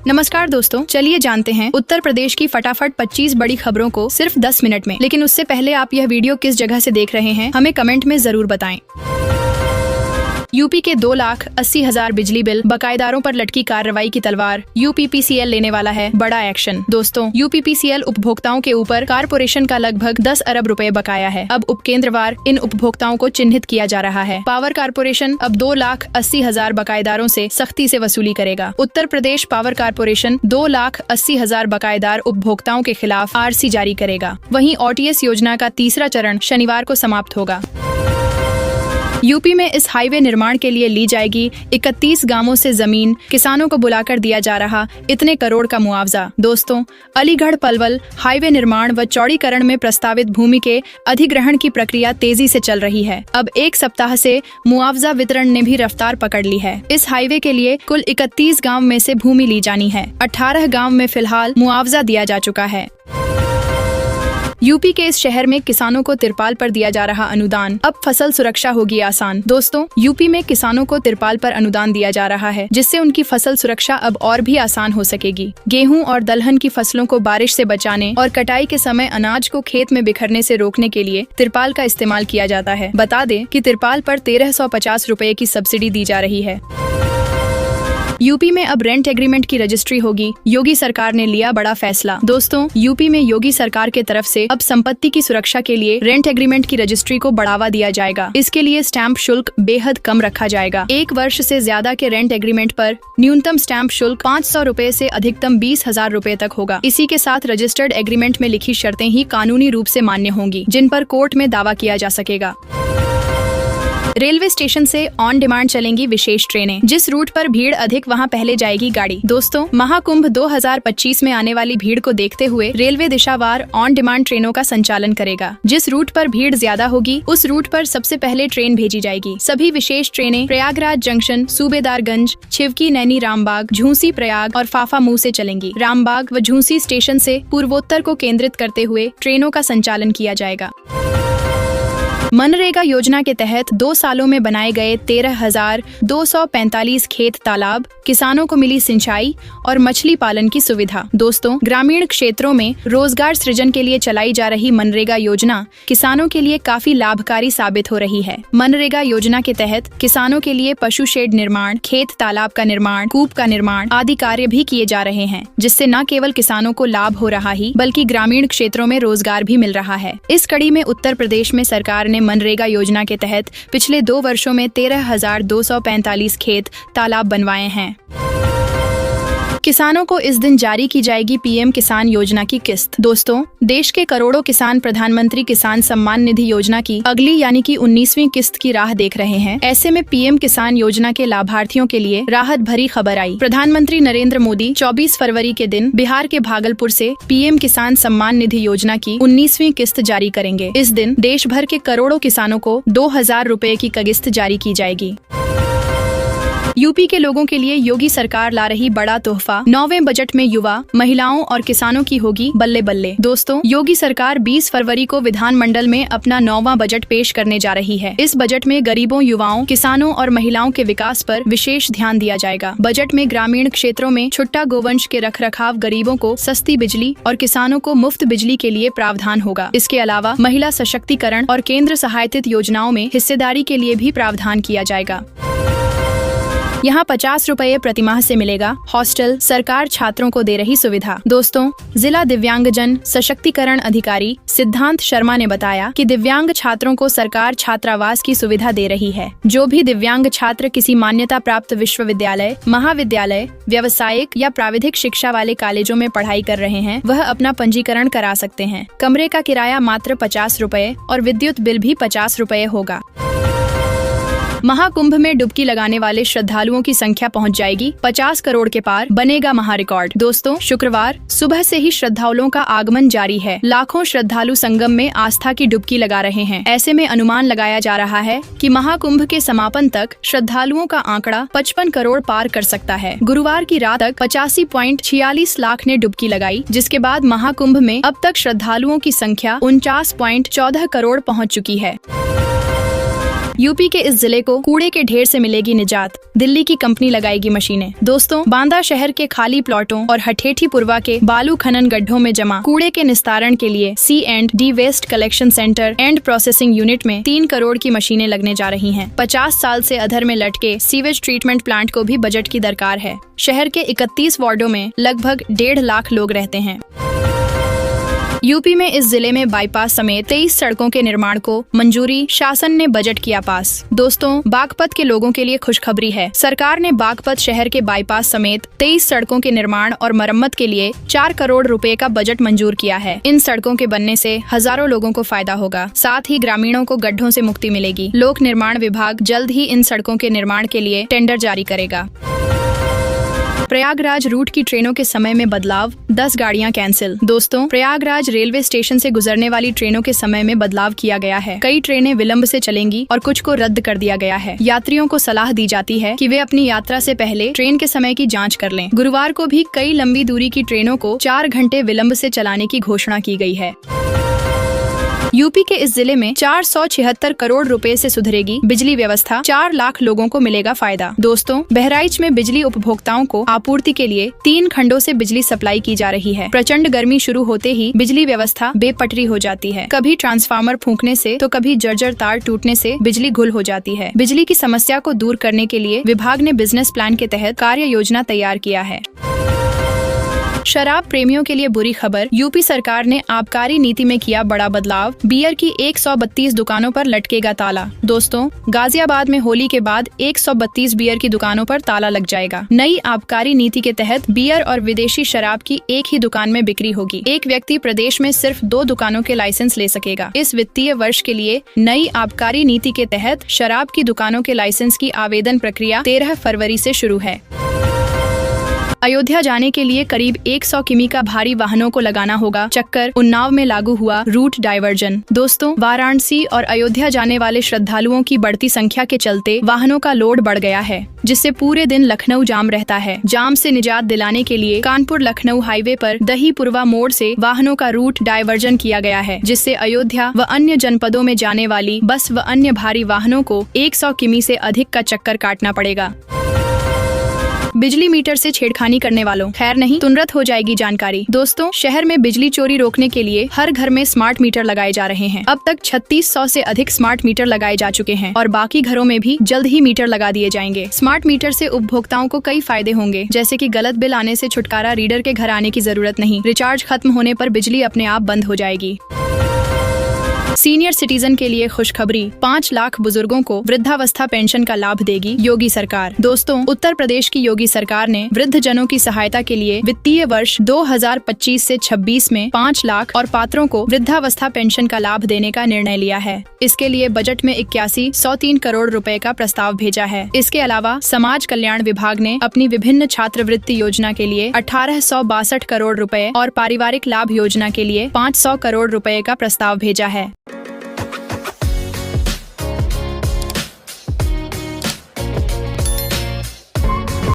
नमस्कार दोस्तों, चलिए जानते हैं उत्तर प्रदेश की फटाफट 25 बड़ी खबरों को सिर्फ 10 मिनट में। लेकिन उससे पहले आप यह वीडियो किस जगह से देख रहे हैं हमें कमेंट में जरूर बताएं। यूपी के 2,80,000 बिजली बिल बकायेदारों पर लटकी कार्रवाई की तलवार, यूपीपीसीएल लेने वाला है बड़ा एक्शन। दोस्तों, यूपीपीसीएल उपभोक्ताओं के ऊपर कारपोरेशन का लगभग 10 अरब रुपए बकाया है। अब उपकेंद्रवार इन उपभोक्ताओं को चिन्हित किया जा रहा है। पावर कारपोरेशन अब 2,80,000 बकायेदारों से सख्ती से वसूली करेगा। उत्तर प्रदेश पावर कारपोरेशन 2,80,000 बकायेदार उपभोक्ताओं के खिलाफ आरसी जारी करेगा। वहीं ओटीएस योजना का तीसरा चरण शनिवार को समाप्त होगा। यूपी में इस हाईवे निर्माण के लिए ली जाएगी 31 गांवों से जमीन, किसानों को बुलाकर दिया जा रहा इतने करोड़ का मुआवजा। दोस्तों, अलीगढ़ पलवल हाईवे निर्माण व चौड़ीकरण में प्रस्तावित भूमि के अधिग्रहण की प्रक्रिया तेजी से चल रही है। अब एक सप्ताह से मुआवजा वितरण ने भी रफ्तार पकड़ ली है। इस हाईवे के लिए कुल 31 गाँव में से भूमि ली जानी है। 18 गाँव में फिलहाल मुआवजा दिया जा चुका है। यूपी के इस शहर में किसानों को तिरपाल पर दिया जा रहा अनुदान, अब फसल सुरक्षा होगी आसान। दोस्तों, यूपी में किसानों को तिरपाल पर अनुदान दिया जा रहा है, जिससे उनकी फसल सुरक्षा अब और भी आसान हो सकेगी। गेहूं और दलहन की फसलों को बारिश से बचाने और कटाई के समय अनाज को खेत में बिखरने से रोकने के लिए तिरपाल का इस्तेमाल किया जाता है। बता दें कि तिरपाल पर 1350 रुपए की सब्सिडी दी जा रही है। यूपी में अब रेंट एग्रीमेंट की रजिस्ट्री होगी। योगी सरकार ने लिया बड़ा फैसला। दोस्तों, यूपी में योगी सरकार के तरफ से अब संपत्ति की सुरक्षा के लिए रेंट एग्रीमेंट की रजिस्ट्री को बढ़ावा दिया जाएगा। इसके लिए स्टैंप शुल्क बेहद कम रखा जाएगा। 1 वर्ष से ज्यादा के रेंट एग्रीमेंट पर न्यूनतम स्टैंप शुल्क 500 रुपए से अधिकतम 20,000 रुपए तक होगा। इसी के साथ रजिस्टर्ड एग्रीमेंट में लिखी शर्तें ही कानूनी रूप से मान्य होंगी, जिन पर कोर्ट में दावा किया जा सकेगा। रेलवे स्टेशन से ऑन डिमांड चलेंगी विशेष ट्रेनें। जिस रूट पर भीड़ अधिक वहां पहले जाएगी गाड़ी। दोस्तों, महाकुंभ 2025 में आने वाली भीड़ को देखते हुए रेलवे दिशावार ऑन डिमांड ट्रेनों का संचालन करेगा। जिस रूट पर भीड़ ज्यादा होगी उस रूट पर सबसे पहले ट्रेन भेजी जाएगी। सभी विशेष ट्रेनें प्रयागराज जंक्शन, सूबेदारगंज, छिवकी, नैनी, रामबाग, झूसी, प्रयाग और फाफामऊ से चलेंगी। रामबाग व झूसी स्टेशन से पूर्वोत्तर को केंद्रित करते हुए ट्रेनों का संचालन किया जाएगा। मनरेगा योजना के तहत 2 सालों में बनाए गए 13,245 खेत तालाब, किसानों को मिली सिंचाई और मछली पालन की सुविधा। दोस्तों, ग्रामीण क्षेत्रों में रोजगार सृजन के लिए चलाई जा रही मनरेगा योजना किसानों के लिए काफी लाभकारी साबित हो रही है। मनरेगा योजना के तहत किसानों के लिए पशु शेड निर्माण, खेत तालाब का निर्माण, कूप का निर्माण आदि कार्य भी किए जा रहे हैं, जिससे न केवल किसानों को लाभ हो रहा ही बल्कि ग्रामीण क्षेत्रों में रोजगार भी मिल रहा है। इस कड़ी में उत्तर प्रदेश में सरकार ने मनरेगा योजना के तहत पिछले 2 वर्षों में 13,245 खेत तालाब बनवाए हैं। किसानों को इस दिन जारी की जाएगी पीएम किसान योजना की किस्त। दोस्तों, देश के करोड़ों किसान प्रधानमंत्री किसान सम्मान निधि योजना की अगली यानी कि 19वीं किस्त की राह देख रहे हैं। ऐसे में पीएम किसान योजना के लाभार्थियों के लिए राहत भरी खबर आई। प्रधानमंत्री नरेंद्र मोदी 24 फरवरी के दिन बिहार के भागलपुर से पीएम किसान सम्मान निधि योजना की 19वीं किस्त जारी करेंगे। इस दिन देश भर के करोड़ों किसानों को 2,000 रुपए की किस्त जारी की जाएगी। यूपी के लोगों के लिए योगी सरकार ला रही बड़ा तोहफा। 9वें बजट में युवा, महिलाओं और किसानों की होगी बल्ले बल्ले। दोस्तों, योगी सरकार 20 फरवरी को विधानमंडल में अपना 9वां बजट पेश करने जा रही है। इस बजट में गरीबों, युवाओं, किसानों और महिलाओं के विकास पर विशेष ध्यान दिया जाएगा। बजट में ग्रामीण क्षेत्रों में छुट्टा गोवंश के रखरखाव, गरीबों को सस्ती बिजली और किसानों को मुफ्त बिजली के लिए प्रावधान होगा। इसके अलावा महिला सशक्तिकरण और केंद्र सहायतित योजनाओं में हिस्सेदारी के लिए भी प्रावधान किया जाएगा। यहाँ 50 रुपए प्रतिमाह से मिलेगा हॉस्टल, सरकार छात्रों को दे रही सुविधा। दोस्तों, जिला दिव्यांगजन सशक्तिकरण अधिकारी सिद्धांत शर्मा ने बताया कि दिव्यांग छात्रों को सरकार छात्रावास की सुविधा दे रही है। जो भी दिव्यांग छात्र किसी मान्यता प्राप्त विश्वविद्यालय, महाविद्यालय, व्यावसायिक या प्राविधिक शिक्षा वाले कॉलेजों में पढ़ाई कर रहे हैं, वह अपना पंजीकरण करा सकते हैं। कमरे का किराया मात्र 50 रुपए और विद्युत बिल भी 50 रुपए होगा। महाकुंभ में डुबकी लगाने वाले श्रद्धालुओं की संख्या पहुंच जाएगी 50 करोड़ के पार, बनेगा महारिकॉर्ड। दोस्तों, शुक्रवार सुबह से ही श्रद्धालुओं का आगमन जारी है। लाखों श्रद्धालु संगम में आस्था की डुबकी लगा रहे हैं। ऐसे में अनुमान लगाया जा रहा है कि महाकुंभ के समापन तक श्रद्धालुओं का आंकड़ा 55 करोड़ पार कर सकता है। गुरुवार की रात तक 85.46 लाख ने डुबकी लगाई, जिसके बाद महाकुंभ में अब तक श्रद्धालुओं की संख्या 49.14 करोड़ पहुँच चुकी है। यूपी के इस जिले को कूड़े के ढेर से मिलेगी निजात, दिल्ली की कंपनी लगाएगी मशीनें। दोस्तों, बांदा शहर के खाली प्लॉटों और हठेठी पुरवा के बालू खनन गड्ढों में जमा कूड़े के निस्तारण के लिए C&D waste collection centre and processing unit में 3 करोड़ की मशीनें लगने जा रही हैं। 50 साल से अधर में लटके सीवेज ट्रीटमेंट प्लांट को भी बजट की दरकार है। शहर के 31 वार्डों में लगभग 1.5 लाख लोग रहते हैं। यूपी में इस जिले में बाईपास समेत 23 सड़कों के निर्माण को मंजूरी, शासन ने बजट किया पास। दोस्तों, बागपत के लोगों के लिए खुशखबरी है। सरकार ने बागपत शहर के बाईपास समेत 23 सड़कों के निर्माण और मरम्मत के लिए 4 करोड़ रुपए का बजट मंजूर किया है। इन सड़कों के बनने से हजारों लोगों को फायदा होगा, साथ ही ग्रामीणों को गड्ढों से मुक्ति मिलेगी। लोक निर्माण विभाग जल्द ही इन सड़कों के निर्माण के लिए टेंडर जारी करेगा। प्रयागराज रूट की ट्रेनों के समय में बदलाव, 10 गाड़ियां कैंसिल। दोस्तों, प्रयागराज रेलवे स्टेशन से गुजरने वाली ट्रेनों के समय में बदलाव किया गया है। कई ट्रेनें विलंब से चलेंगी और कुछ को रद्द कर दिया गया है। यात्रियों को सलाह दी जाती है कि वे अपनी यात्रा से पहले ट्रेन के समय की जांच कर लें। गुरुवार को भी कई लंबी दूरी की ट्रेनों को 4 घंटे विलंब से चलाने की घोषणा की गई है। यूपी के इस जिले में 476 करोड़ रुपए से सुधरेगी बिजली व्यवस्था, 4 लाख लोगों को मिलेगा फायदा। दोस्तों, बहराइच में बिजली उपभोक्ताओं को आपूर्ति के लिए 3 खंडों से बिजली सप्लाई की जा रही है। प्रचंड गर्मी शुरू होते ही बिजली व्यवस्था बेपटरी हो जाती है। कभी ट्रांसफार्मर फूंकने से तो कभी जर्जर तार टूटने से बिजली गुल हो जाती है। बिजली की समस्या को दूर करने के लिए विभाग ने बिजनेस प्लान के तहत कार्य योजना तैयार किया है। शराब प्रेमियों के लिए बुरी खबर, यूपी सरकार ने आबकारी नीति में किया बड़ा बदलाव। बियर की 132 दुकानों पर लटकेगा ताला। दोस्तों, गाजियाबाद में होली के बाद 132 बियर की दुकानों पर ताला लग जाएगा। नई आबकारी नीति के तहत बियर और विदेशी शराब की एक ही दुकान में बिक्री होगी। एक व्यक्ति प्रदेश में सिर्फ 2 दुकानों के लाइसेंस ले सकेगा। इस वित्तीय वर्ष के लिए नई आबकारी नीति के तहत शराब की दुकानों के लाइसेंस की आवेदन प्रक्रिया 13 फरवरी से शुरू है। अयोध्या जाने के लिए करीब 100 किमी का भारी वाहनों को लगाना होगा चक्कर, उन्नाव में लागू हुआ रूट डायवर्जन। दोस्तों, वाराणसी और अयोध्या जाने वाले श्रद्धालुओं की बढ़ती संख्या के चलते वाहनों का लोड बढ़ गया है, जिससे पूरे दिन लखनऊ जाम रहता है। जाम से निजात दिलाने के लिए कानपुर लखनऊ हाईवे पर दही पुरवा मोड़ से वाहनों का रूट डायवर्जन किया गया है, जिससे अयोध्या व अन्य जनपदों में जाने वाली बस व अन्य भारी वाहनों को 100 किमी से अधिक का चक्कर काटना पड़ेगा। बिजली मीटर से छेड़खानी करने वालों खैर नहीं, तुरंत हो जाएगी जानकारी। दोस्तों, शहर में बिजली चोरी रोकने के लिए हर घर में स्मार्ट मीटर लगाए जा रहे हैं। अब तक 3600 से अधिक स्मार्ट मीटर लगाए जा चुके हैं और बाकी घरों में भी जल्द ही मीटर लगा दिए जाएंगे। स्मार्ट मीटर से उपभोक्ताओं को कई फायदे होंगे, जैसे कि गलत बिल आने से छुटकारा, रीडर के घर आने की जरूरत नहीं, रिचार्ज खत्म होने पर बिजली अपने आप बंद हो जाएगी। सीनियर सिटीजन के लिए खुशखबरी, 5 लाख बुजुर्गों को वृद्धावस्था पेंशन का लाभ देगी योगी सरकार। दोस्तों, उत्तर प्रदेश की योगी सरकार ने वृद्ध जनों की सहायता के लिए वित्तीय वर्ष 2025 से 26 में 5 लाख और पात्रों को वृद्धावस्था पेंशन का लाभ देने का निर्णय लिया है। इसके लिए बजट में 8103 करोड़ रुपए का प्रस्ताव भेजा है। इसके अलावा समाज कल्याण विभाग ने अपनी विभिन्न छात्रवृत्ति योजना के लिए 1862 करोड़ रुपए और पारिवारिक लाभ योजना के लिए 500 करोड़ रुपए का प्रस्ताव भेजा है।